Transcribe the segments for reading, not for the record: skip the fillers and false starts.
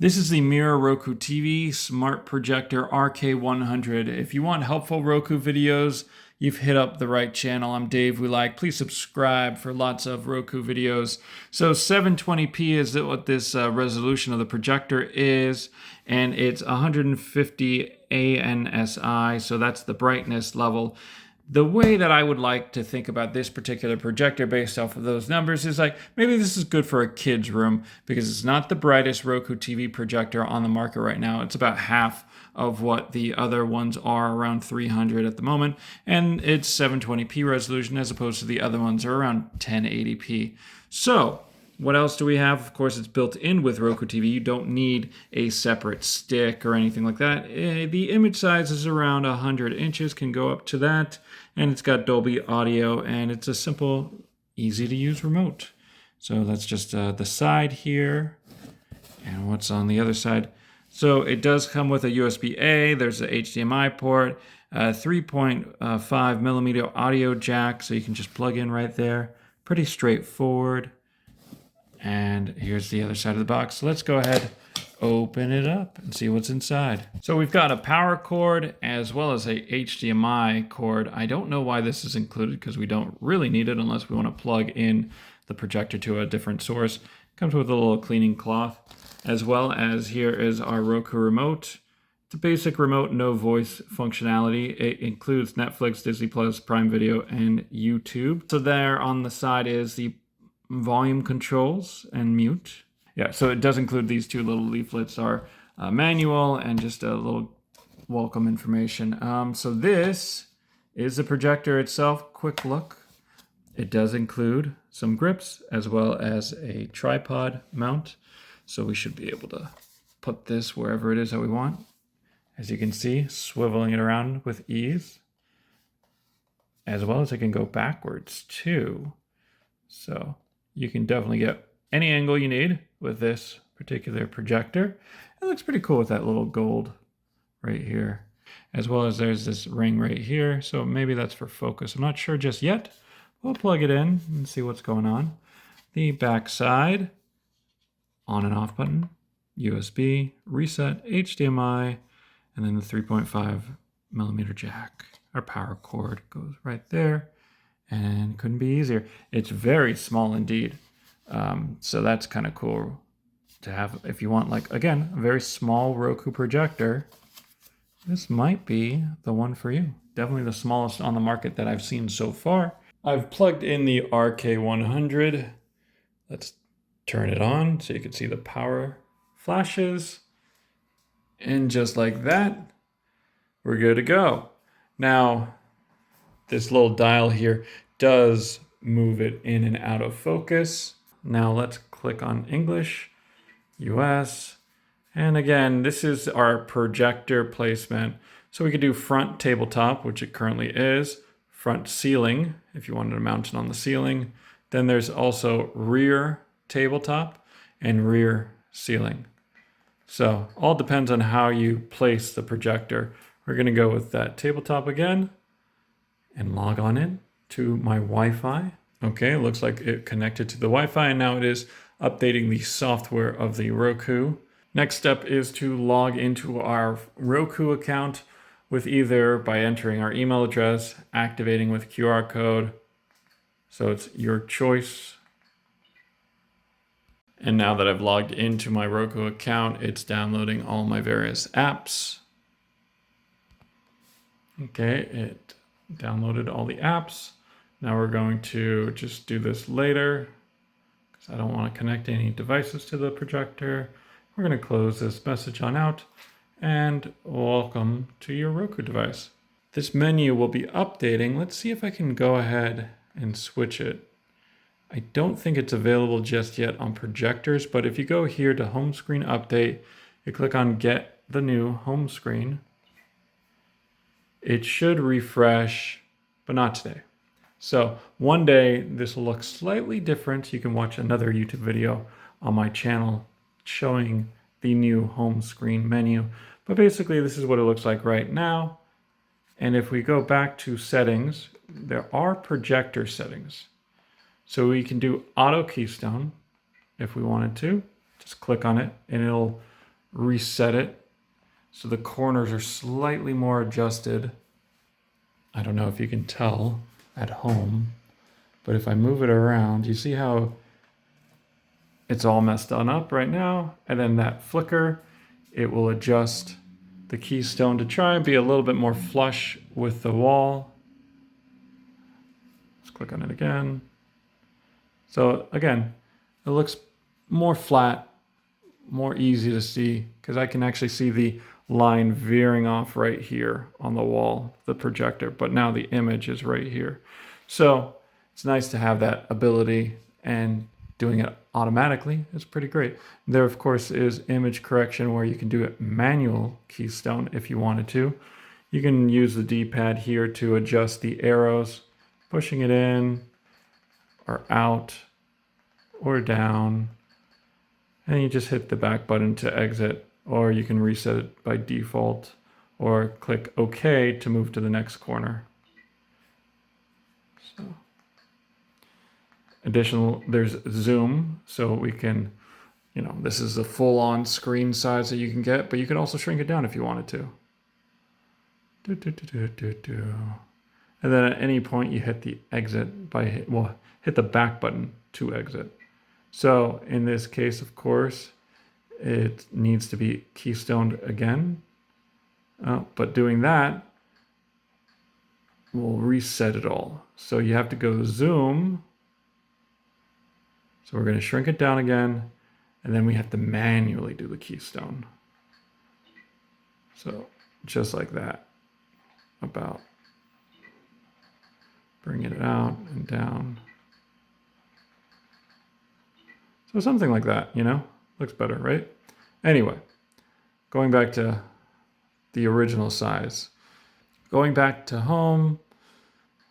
This is the Miroir Roku TV Smart Projector RK100. If you want helpful Roku videos, you've hit up the right channel. I'm Dave We. Please subscribe for lots of Roku videos. So 720p is what this resolution of the projector is, and it's 150 ANSI, so that's the brightness level. The way that I would like to think about this particular projector based off of those numbers is like, maybe this is good for a kid's room because it's not the brightest Roku TV projector on the market right now. It's about half of what the other ones are, around 300 at the moment, and it's 720p resolution as opposed to the other ones are around 1080p. So what else do we have? Of course, it's built in with Roku TV. You don't need a separate stick or anything like that. The image size is around 100 inches, can go up to that. And it's got Dolby audio, and it's a simple, easy to use remote. So that's just the side here. And what's on the other side? So it does come with a USB-A. There's a HDMI port, 3.5 millimeter audio jack. So you can just plug in right there. Pretty straightforward. And here's the other side of the box. So let's go ahead, open it up and see what's inside. So we've got a power cord as well as a HDMI cord. I don't know why this is included because we don't really need it unless we want to plug in the projector to a different source. It comes with a little cleaning cloth, as well as here is our Roku remote. It's a basic remote, no voice functionality. It includes Netflix, Disney Plus, Prime Video, and YouTube. So there on the side is the volume controls and mute. Yeah, so it does include these two little leaflets, our manual and just a little welcome information. So this is the projector itself. Quick look. It does include some grips as well as a tripod mount. So we should be able to put this wherever it is that we want. As you can see, swiveling it around with ease. As well as it can go backwards too. So you can definitely get any angle you need with this particular projector. It looks pretty cool with that little gold right here. As well as there's this ring right here. So maybe that's for focus. I'm not sure just yet. We'll plug it in and see what's going on. The back side, on and off button, USB, reset, HDMI, and then the 3.5 millimeter jack. Our power cord goes right there. And couldn't be easier. It's very small indeed. So that's kind of cool to have if you want, like, again, a very small Roku projector. This might be the one for you. Definitely the smallest on the market that I've seen so far. I've plugged in the RK100. Let's turn it on so you can see the power flashes. And just like that, we're good to go. Now, this little dial here does move it in and out of focus. Now let's click on English, US. And again, this is our projector placement. So we could do front tabletop, which it currently is, front ceiling, if you wanted to mount it on the ceiling. Then there's also rear tabletop and rear ceiling. So all depends on how you place the projector. We're gonna go with that tabletop again and log on in to my Wi-Fi. Okay, it looks like it connected to the Wi-Fi, and now it is updating the software of the Roku. Next step is to log into our Roku account with either by entering our email address, activating with QR code. So it's your choice. And now that I've logged into my Roku account, it's downloading all my various apps. Okay, it downloaded all the apps. Now we're going to just do this later because I don't want to connect any devices to the projector. We're going to close this message on out and welcome to your Roku device. This menu will be updating. Let's see if I can go ahead and switch it. I don't think it's available just yet on projectors, but if you go here to home screen update, you click on get the new home screen. It should refresh, but not today. So one day this will look slightly different. You can watch another YouTube video on my channel showing the new home screen menu. But basically this is what it looks like right now. And if we go back to settings, there are projector settings. So we can do auto keystone if we wanted to. Just click on it and it'll reset it so the corners are slightly more adjusted. I don't know if you can tell at home, but if I move it around, you see how it's all messed on up right now? And then that flicker, it will adjust the keystone to try and be a little bit more flush with the wall. Let's click on it again. So again, it looks more flat, more easy to see, because I can actually see the line veering off right here on the wall, the projector, but now the image is right here. So it's nice to have that ability, and doing it automatically is pretty great. There, of course, is image correction where you can do it manual keystone if you wanted to. You can use the D-pad here to adjust the arrows, pushing it in or out or down. And you just hit the back button to exit, or you can reset it by default, or click OK to move to the next corner. So, there's zoom, so we can, this is the full-on screen size that you can get, but you can also shrink it down if you wanted to. And then at any point you hit the exit by, hit the back button to exit. So in this case, of course, it needs to be keystoned again. But doing that will reset it all. So you have to go to zoom. So we're going to shrink it down again, and then we have to manually do the keystone. So just like that, about bringing it out and down. So something like that, looks better, right? Anyway, going back to the original size. Going back to home,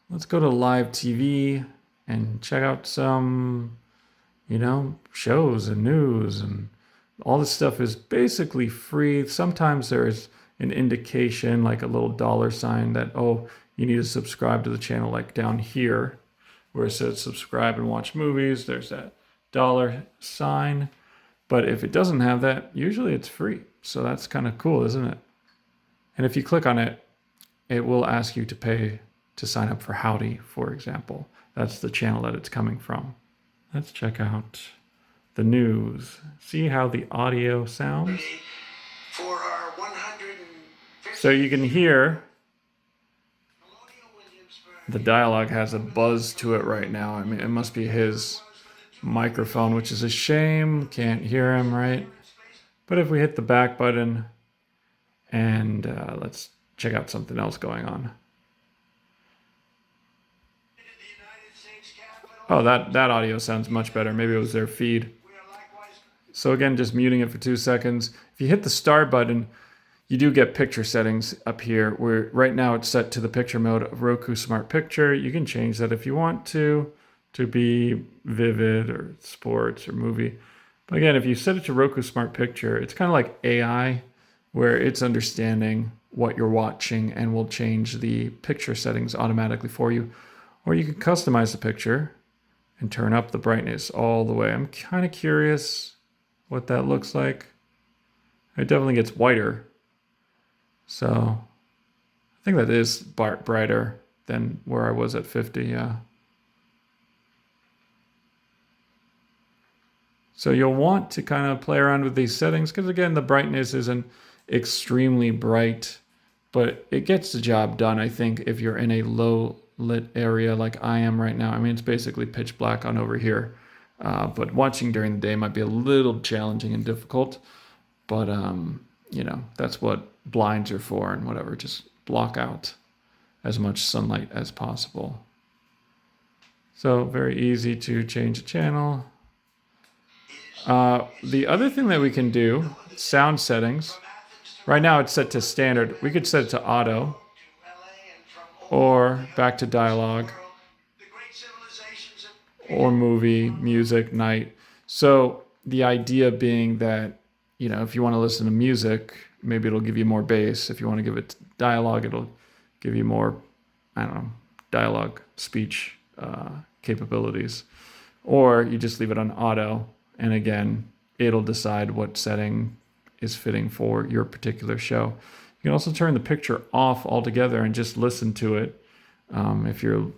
let's go to live TV and check out some, shows and news, and all this stuff is basically free. Sometimes there's an indication, like a little dollar sign that, oh, you need to subscribe to the channel, like down here where it says subscribe and watch movies. There's that dollar sign. But if it doesn't have that, usually it's free. So that's kind of cool, isn't it? And if you click on it, it will ask you to pay to sign up for Howdy, for example. That's the channel that it's coming from. Let's check out the news. See how the audio sounds? For our 150th So you can hear the dialogue has a buzz to it right now. I mean, it must be his microphone, which is a shame. Can't hear him, right? But if we hit the back button and let's check out something else going on. Oh, that audio sounds much better. Maybe it was their feed. So again, just muting it for 2 seconds. If you hit the start button, you do get picture settings up here, where right now it's set to the picture mode of Roku Smart Picture. You can change that if you want to be vivid or sports or movie. But again, if you set it to Roku Smart Picture, it's kind of like AI, where it's understanding what you're watching and will change the picture settings automatically for you. Or you can customize the picture and turn up the brightness all the way. I'm kind of curious what that looks like. It definitely gets whiter. So I think that is brighter than where I was at 50, yeah. So you'll want to kind of play around with these settings, because again, the brightness isn't extremely bright, but it gets the job done, I think, if you're in a low lit area like I am right now. I mean, it's basically pitch black on over here. But watching during the day might be a little challenging and difficult. But, that's what blinds are for and whatever. Just block out as much sunlight as possible. So very easy to change the channel. The other thing that we can do, sound settings. Right now it's set to standard. We could set it to auto or back to dialogue or movie, music, night. So the idea being that, if you want to listen to music, maybe it'll give you more bass. If you want to give it dialogue, it'll give you more, dialogue, speech capabilities. Or you just leave it on auto, and again, it'll decide what setting is fitting for your particular show. You can also turn the picture off altogether and just listen to it. If you're,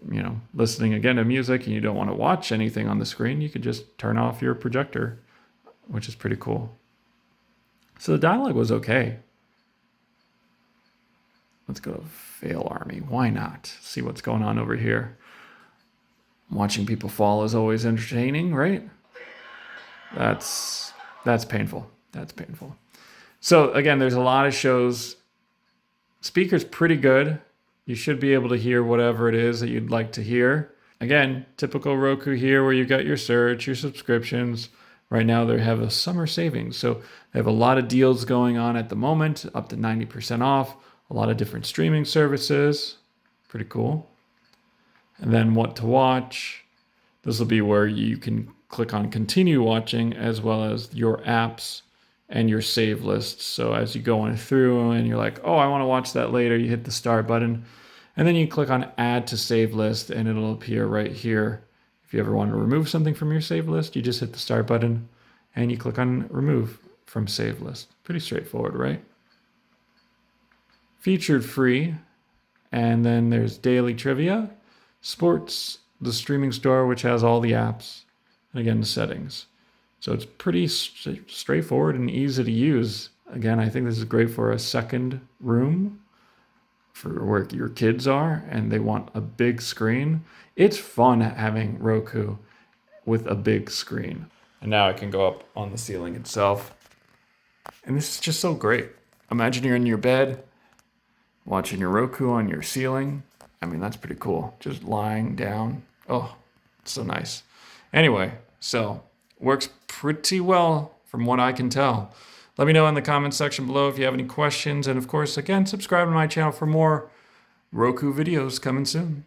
listening again to music and you don't want to watch anything on the screen, you could just turn off your projector, which is pretty cool. So the dialogue was okay. Let's go to Fail Army. Why not? See what's going on over here. Watching people fall is always entertaining, right? That's painful. That's painful. So again, there's a lot of shows. Speaker's pretty good. You should be able to hear whatever it is that you'd like to hear. Again, typical Roku here where you've got your search, your subscriptions. Right now they have a summer savings. So they have a lot of deals going on at the moment, up to 90% off. A lot of different streaming services. Pretty cool. And then what to watch. This will be where you can click on continue watching as well as your apps and your save lists. So as you go on through and you're like, oh, I want to watch that later, you hit the start button and then you click on add to save list and it'll appear right here. If you ever want to remove something from your save list, you just hit the start button and you click on remove from save list. Pretty straightforward, right? Featured free. And then there's daily trivia, sports, the streaming store, which has all the apps, and again, the settings. So it's pretty straightforward and easy to use. Again, I think this is great for a second room for where your kids are and they want a big screen. It's fun having Roku with a big screen. And now I can go up on the ceiling itself. And this is just so great. Imagine you're in your bed, watching your Roku on your ceiling. I mean, that's pretty cool. Just lying down. Oh, it's so nice. Anyway, so works pretty well from what I can tell. Let me know in the comments section below if you have any questions. And of course, again, subscribe to my channel for more Roku videos coming soon.